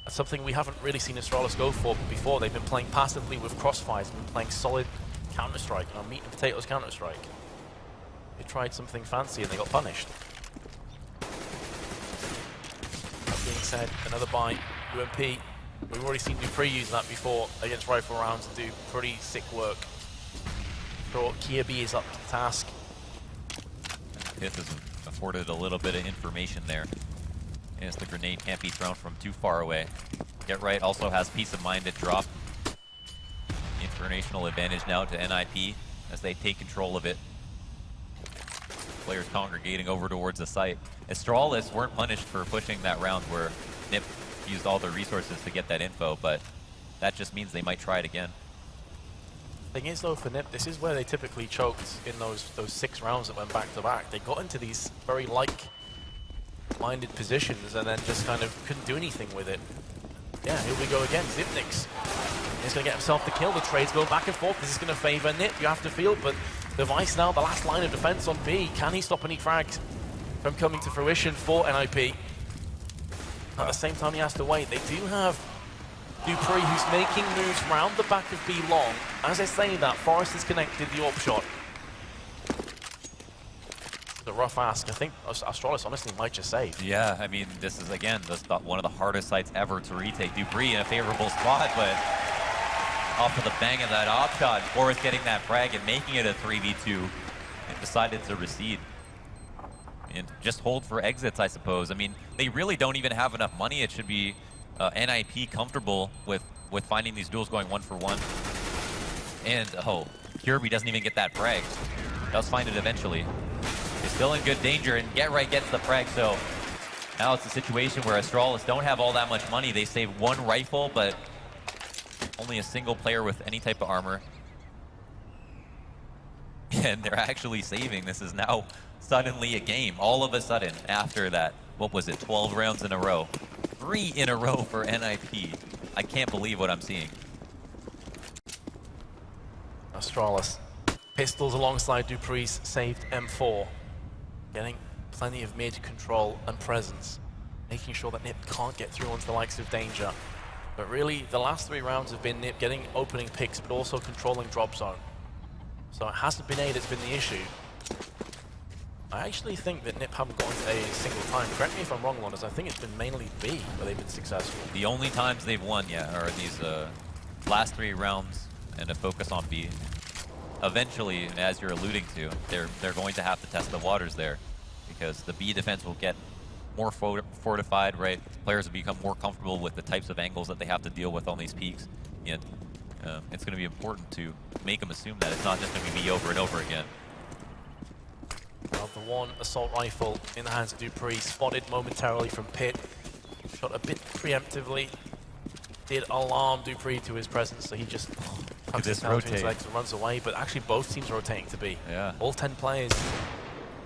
that's something we haven't really seen Astralis go for before. They've been playing passively with crossfires, been playing solid Counter-Strike, meat and potatoes Counter-Strike. They tried something fancy and they got punished. That being said, another buy, UMP. We've already seen Dupree use that before against rifle rounds and do pretty sick work. So Kirby is up to the task. This has afforded a little bit of information there. Yes, the grenade can't be thrown from too far away. Get Right also has peace of mind at drop. Informational advantage now to NIP as they take control of it. Players congregating over towards the site. Astralis weren't punished for pushing that round where NiP used all their resources to get that info, but that just means they might try it again. Thing is though, for NiP, this is where they typically choked in those 6 rounds that went back to back. They got into these very like-minded positions and then just kind of couldn't do anything with it. Yeah, here we go again. Zipnix is going to get himself the kill. The trades go back and forth. This is going to favor NiP, you have to feel, but Device now, the last line of defense on B. Can he stop any frags from coming to fruition for NIP? At the same time, he has to wait. They do have Dupree, who's making moves round the back of B long. As they're saying that, Forrest has connected the AWP shot. The rough ask. I think Astralis honestly might just save. Yeah, I mean, this is, again, one of the hardest sites ever to retake. Dupree in a favorable spot, but off of the bang of that AWP shot, Forrest getting that frag and making it a 3v2, and decided to recede. And just hold for exits, I suppose. I mean, they really don't even have enough money. It should be NIP comfortable with finding these duels going 1-for-1. And, oh, Kirby doesn't even get that frag. Does find it eventually. He's still in good danger, and Get Right gets the frag, so now it's a situation where Astralis don't have all that much money. They save 1 rifle, but only a single player with any type of armor. And they're actually saving. This is now suddenly a game. All of a sudden, after that, what was it, 12 rounds in a row? 3 in a row for NIP. I can't believe what I'm seeing. Astralis. Pistols alongside Dupree's saved M4. Getting plenty of mid control and presence. Making sure that NiP can't get through onto the likes of Danger. But really, the last 3 rounds have been NiP getting opening picks, but also controlling drop zone. So it hasn't been A that's been the issue. I actually think that NiP haven't gotten to A a single time. Correct me if I'm wrong, Loners. I think it's been mainly B where they've been successful. The only times they've won, yeah, are these last 3 rounds and a focus on B. Eventually, as you're alluding to, they're going to have to test the waters there, because the B defense will get more fortified, right? Players will become more comfortable with the types of angles that they have to deal with on these peaks, and it's going to be important to make them assume that it's not just going to be over and over again. Well, the one assault rifle in the hands of Dupree, spotted momentarily from pit, shot a bit preemptively, did alarm Dupree to his presence, so he just tucks his down to his legs and runs away. But actually both teams rotating to B. Yeah. All 10 players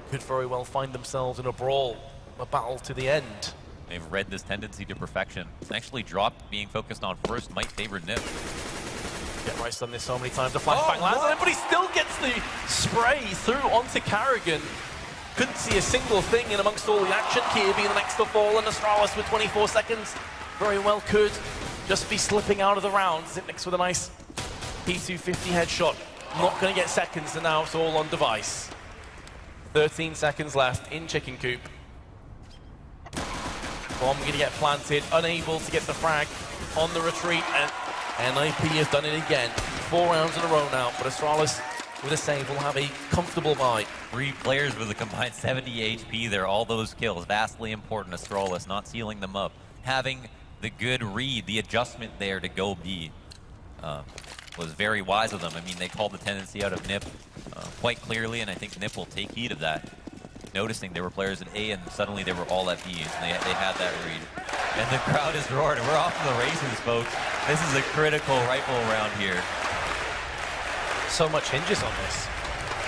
could very well find themselves in a brawl, a battle to the end. They've read this tendency to perfection. Actually dropped being focused on first might favor Nip. Get right done this so many times. The flashbang lands on him, but he still gets the spray through onto Carrigan. Couldn't see a single thing in amongst all the action. Kirby the next to fall, and Astralis with 24 seconds. Very well could just be slipping out of the round. Zipnix with a nice P250 headshot. Not going to get seconds, and now it's all on device. 13 seconds left in Chicken Coop. Bomb going to get planted, unable to get the frag on the retreat, and NIP have done it again. 4 rounds in a row now, but Astralis with a save will have a comfortable bye. 3 players with a combined 70 HP there, all those kills, vastly important. Astralis not sealing them up. Having the good read, the adjustment there to go B was very wise of them. I mean, they called the tendency out of Nip quite clearly, and I think Nip will take heed of that. Noticing there were players at A and suddenly they were all at B, and they had that read. And the crowd is roaring. We're off to the races, folks. This is a critical rifle round here. So much hinges on this.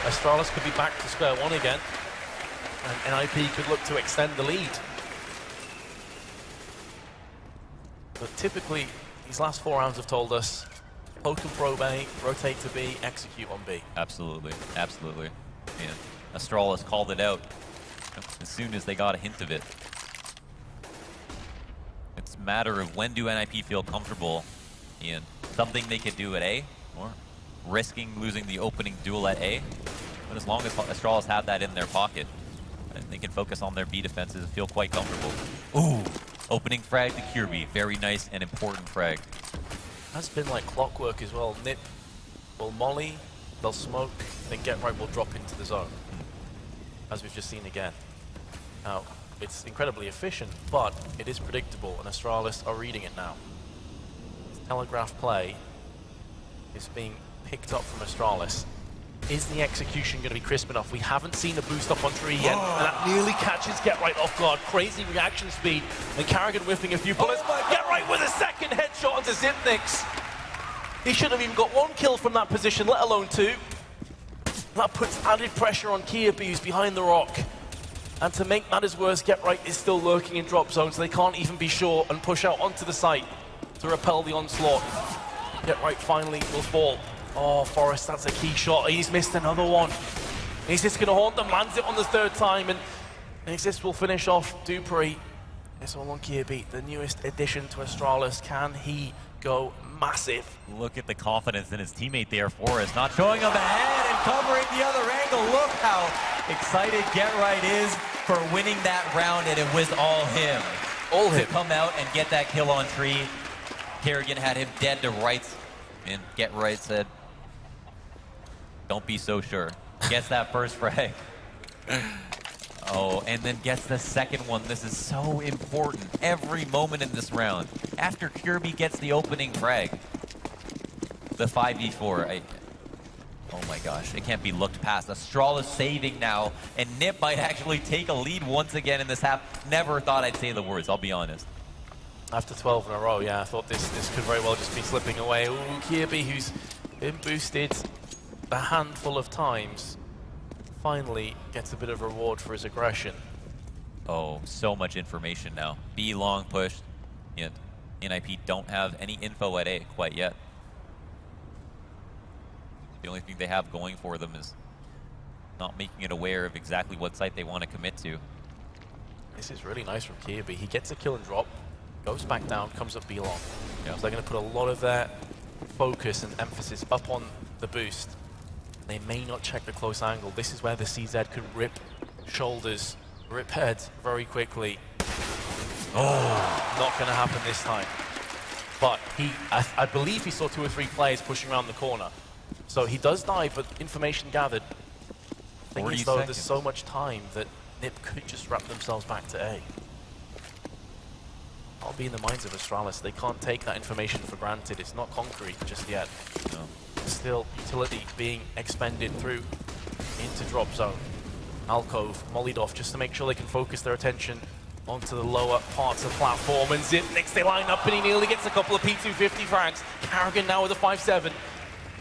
Astralis could be back to square one again, and NIP could look to extend the lead. But typically, these last 4 rounds have told us, poke and probe A, rotate to B, execute on B. Absolutely, absolutely. Yeah. Astralis called it out as soon as they got a hint of it. It's a matter of when do NIP feel comfortable in something they could do at A, or risking losing the opening duel at A. But as long as Astralis have that in their pocket, they can focus on their B defenses and feel quite comfortable. Ooh, opening frag to Kirby. Very nice and important frag. Has been like clockwork as well. Nip will molly, they'll smoke, then Get Right will drop into the zone. As we've just seen again. Now, it's incredibly efficient, but it is predictable, and Astralis are reading it now. This telegraph play is being picked up from Astralis. Is the execution going to be crisp enough? We haven't seen a boost up on tree yet, and that nearly catches Get Right off guard. Crazy reaction speed, and Carrigan whiffing a few bullets. Get Right with a second headshot onto Zipnix. He should have even got 1 kill from that position, let alone 2. That puts added pressure on Kirby, who's behind the rock. And to make matters worse, Get Right is still lurking in drop zones, so they can't even be sure and push out onto the site to repel the onslaught. Get Right finally will fall. Oh, Forrest, that's a key shot. He's missed another one. He's just going to haunt them, lands it on the 3rd time, and Exist will finish off Dupree. It's all on Kirby, the newest addition to Astralis. Can he go massive? Look at the confidence in his teammate there, Forrest, not showing him ahead and covering the other angle. Look how excited Get Right is for winning that round, and it was all him. All him. To come out and get that kill on Tree. Kerrigan had him dead to rights, and Get Right said, don't be so sure. Gets that first frag. Oh, and then gets the second one. This is so important every moment in this round. After Kirby gets the opening frag, the 5v4, oh my gosh, it can't be looked past. Astralis saving now, and Nip might actually take a lead once again in this half. Never thought I'd say the words, I'll be honest. After 12 in a row, yeah, I thought this could very well just be slipping away. Ooh, Kirby, who's been boosted a handful of times, finally gets a bit of reward for his aggression. Oh, so much information now. B long push, and NIP don't have any info at A quite yet. The only thing they have going for them is not making it aware of exactly what site they want to commit to. This is really nice from Kirby. He gets a kill and drop, goes back down, comes up B long. Yeah. So they're going to put a lot of their focus and emphasis up on the boost. They may not check the close angle. This is where the CZ could rip shoulders, rip heads very quickly. Oh, not going to happen this time. but I believe he saw 2 or 3 players pushing around the corner. So he does die, but information gathered. Thing is, though, there's so much time that NiP could just wrap themselves back to A. I'll be in the minds of Astralis. They can't take that information for granted. It's not concrete just yet. No. Still utility being expended through into drop zone. Alcove mollied off just to make sure they can focus their attention onto the lower parts of the platform. And Zipnix, they line up and he nearly gets a couple of P250 frags. Karrigan now with a 5-7.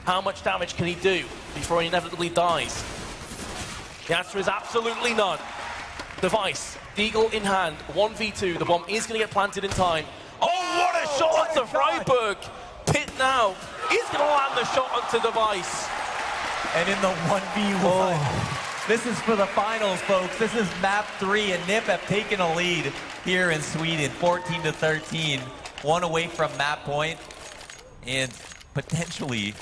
How much damage can he do before he inevitably dies? The answer is absolutely none. Device, Deagle in hand, 1v2. The bomb is going to get planted in time. Oh, what a shot onto Freiburg! Pit now is going to land the shot onto Device. And in the 1v1, this is for the finals, folks. This is map 3, and NiP have taken a lead here in Sweden, 14-13. 1 away from map point, and potentially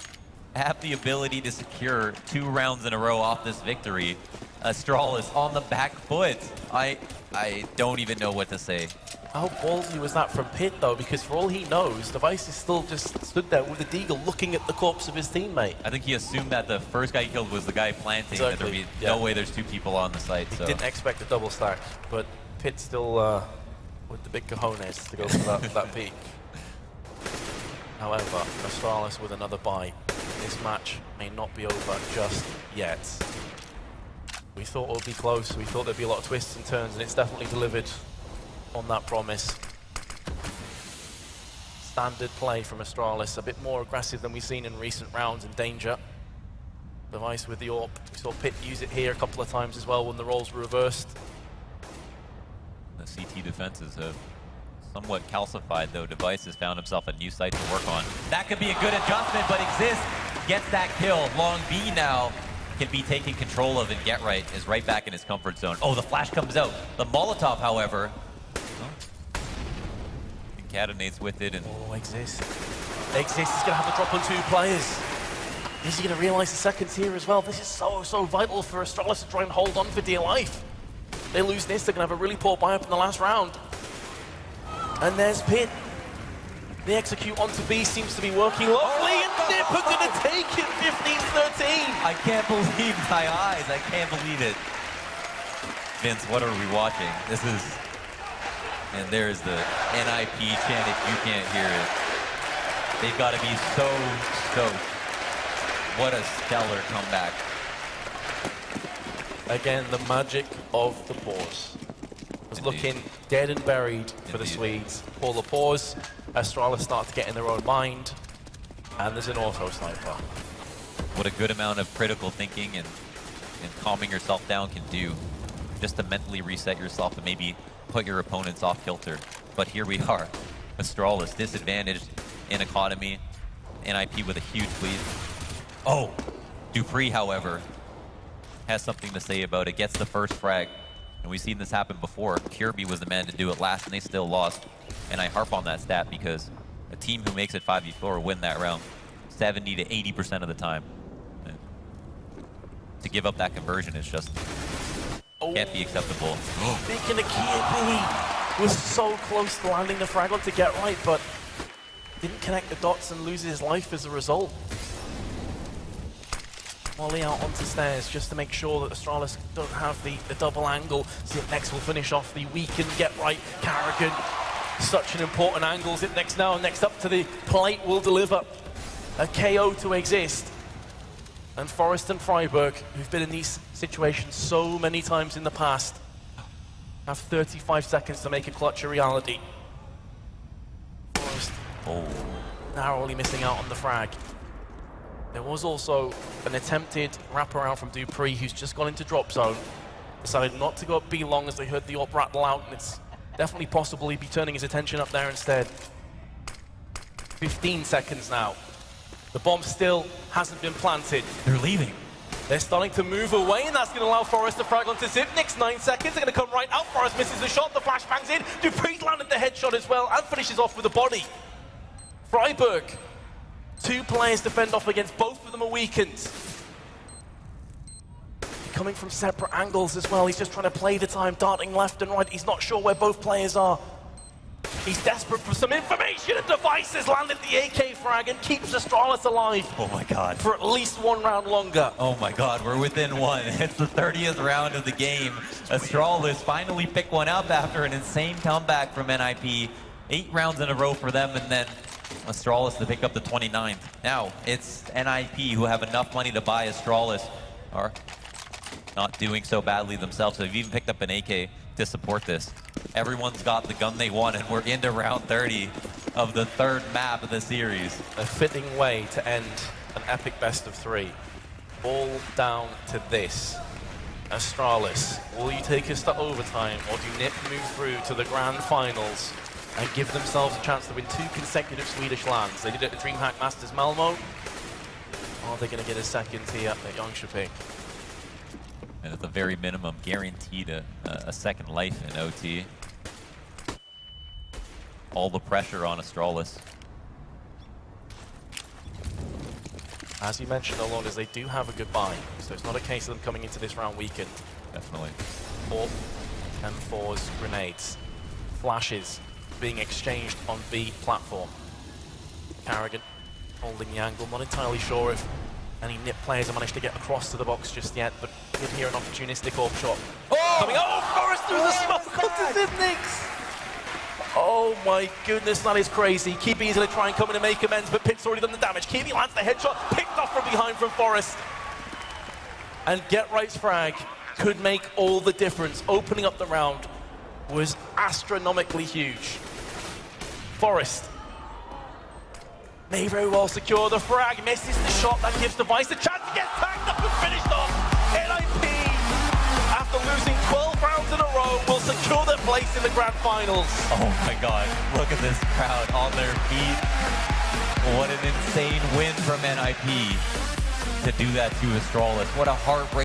have the ability to secure 2 rounds in a row off this victory. Astralis on the back foot. I don't even know what to say. How ballsy was that from Pit, though? Because for all he knows, Device is still just stood there with the Deagle looking at the corpse of his teammate. I think he assumed that the first guy he killed was the guy planting, that there'd be no way there's 2 people on the site. He didn't expect a double stack, but Pit still with the big cojones to go for that peak. However, Astralis with another bite. This match may not be over just yet. We thought it would be close, we thought there'd be a lot of twists and turns, and it's definitely delivered on that promise. Standard play from Astralis, a bit more aggressive than we've seen in recent rounds, in danger. Device with the AWP. We saw Pit use it here a couple of times as well when the roles were reversed. The CT defenses have somewhat calcified, though. Device has found himself a new site to work on. That could be a good adjustment, but Exist gets that kill. Long B now can be taken control of, and Get Right is right back in his comfort zone. Oh, the flash comes out. The Molotov, however, concatenates with it. And Exist is going to have to drop on 2 players. Is he going to realize the seconds here as well? This is so vital for Astralis to try and hold on for dear life. They lose this, they're going to have a really poor buy-up in the last round. And there's Pit. The execute onto B seems to be working lovely, and NiP are going to take it 15-13. I can't believe my eyes. I can't believe it. Vince, what are we watching? This is... And there's the NIP chant if you can't hear it. They've got to be so stoked. What a stellar comeback. Again, the magic of the pause. Was looking dead and buried for the Swedes. Pull the pause, Astralis start to get in their own mind, and there's an auto sniper. What a good amount of critical thinking and calming yourself down can do, just to mentally reset yourself and maybe put your opponents off kilter. But here we are, Astralis disadvantaged in economy, NIP with a huge lead. Oh, Dupree, however, has something to say about it, gets the first frag. And we've seen this happen before. Kirby was the man to do it last, and they still lost. And I harp on that stat because a team who makes it 5v4 will win that round 70 to 80% of the time. And to give up that conversion is just can't be acceptable. Speaking of Kirby, was so close to landing the frag on to Get Right, but didn't connect the dots and loses his life as a result. Molly out onto stairs just to make sure that Astralis don't have the double angle. Zipnix will finish off the weakened Get Right. Karrigan, such an important angle. Zipnix now next up to the plate will deliver a KO to Exist. And Forrest and Freiburg, who've been in these situations so many times in the past, have 35 seconds to make a clutch a reality. Forrest narrowly missing out on the frag. There was also an attempted wraparound from Dupree, who's just gone into drop zone. Decided not to go up B long as they heard the AWP rattle out, and it's definitely possible he'd be turning his attention up there instead. 15 seconds now. The bomb still hasn't been planted. They're leaving. They're starting to move away, and that's going to allow Forrest to frag onto Zipnix. 9 seconds, they're going to come right out. Forrest misses the shot, the flash bangs in. Dupree's landed the headshot as well, and finishes off with a body. Freiburg. 2 players to fend off against, both of them are weakened. Coming from separate angles as well, he's just trying to play the time, darting left and right. He's not sure where both players are. He's desperate for some information, and Devices landed the AK frag and keeps Astralis alive Oh my God. for at least 1 round longer. Oh my God, we're within one. It's the 30th round of the game. Astralis finally picked one up after an insane comeback from NIP. 8 rounds in a row for them, and then Astralis to pick up the 29th. Now, it's NIP who have enough money to buy Astralis, are not doing so badly themselves. So they've even picked up an AK to support this. Everyone's got the gun they want, and we're into round 30 of the 3rd map of the series. A fitting way to end an epic best of 3. All down to this. Astralis, will you take us to overtime, or do NIP move through to the grand finals and give themselves a chance to win 2 consecutive Swedish lands? They did it at DreamHack Masters Malmo. Or are they going to get a second here at Jönköping? And at the very minimum, guaranteed a second life in OT. All the pressure on Astralis. As you mentioned, Alondas, they do have a good buy, so it's not a case of them coming into this round weakened. Definitely. 4 M4s, grenades, flashes being exchanged on B platform. Carrigan holding the angle, not entirely sure if any NIP players have managed to get across to the box just yet, but did hear an opportunistic AWP shot. Coming, Forrest through the smoke onto Zidnix! Oh my goodness, that is crazy. Keepy easily try and come in and make amends, but Pit's already done the damage. Keepy lands the headshot, picked off from behind from Forrest. And Get Right's frag could make all the difference. Opening up the round was astronomically huge. Forrest may very well secure the frag, misses the shot that gives Device a chance to get tagged up and finished off. NIP, after losing 12 rounds in a row, will secure their place in the grand finals. Oh my God, look at this crowd on their feet. What an insane win from NIP to do that to Astralis. What a heartbreak.